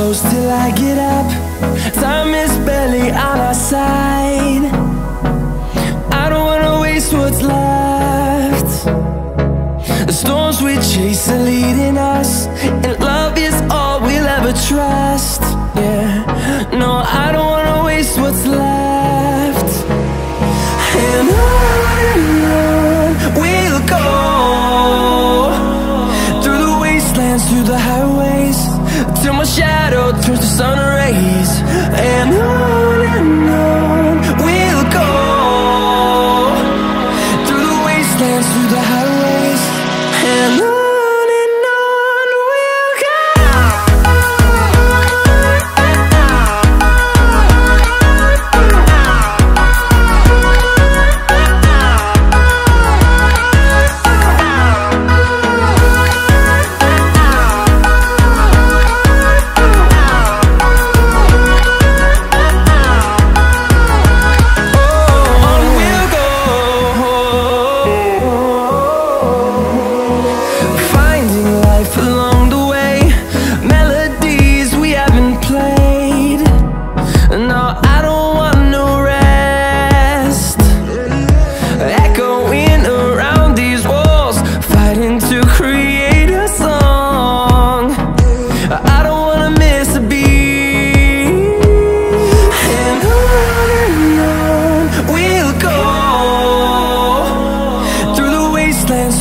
close till I get up. Time is barely on our side. I don't wanna waste what's left. The storms we chase are leading us, and love is all we'll ever trust. Yeah, no, I don't wanna waste what's left. And on we'll go, through the wastelands, through the highways, till my shadow turns to sun rays. And on we'll go, through the wastelands, through the highways, and on we'll go.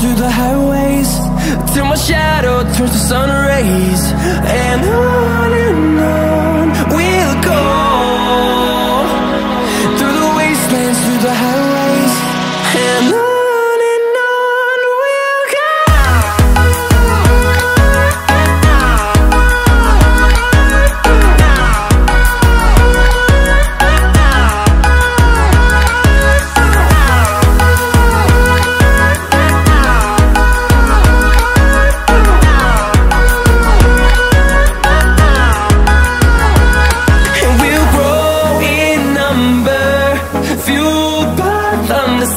Through the highways, till my shadow turns to sun rays. And on we'll go, through the wastelands, through the highways, and on we'll go.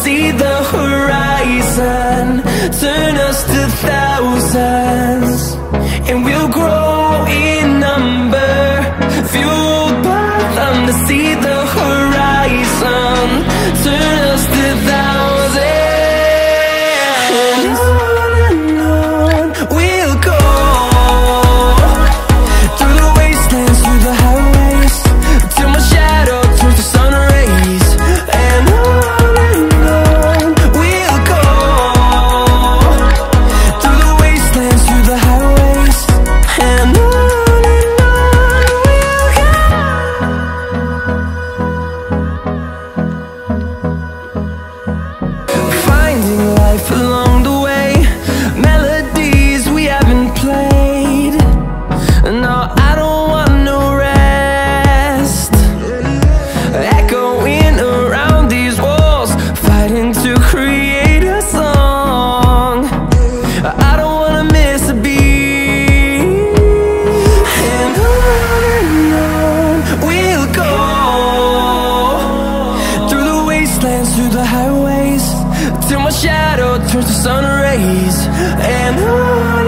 See the horizon, turn us to thousands, and we'll grow in number, fueled by them to see the horizon, turn us to thousands. And on we'll go, through the wastelands, through the highways, till my shadow turns to sun rays. And along the way, melodies we haven't played. No, I don't want no rest. Echoing around these walls, fighting to create a song. I don't wanna miss a beat. And on we'll go, through the wastelands, through the highways, till my shadow turns to sun rays. And on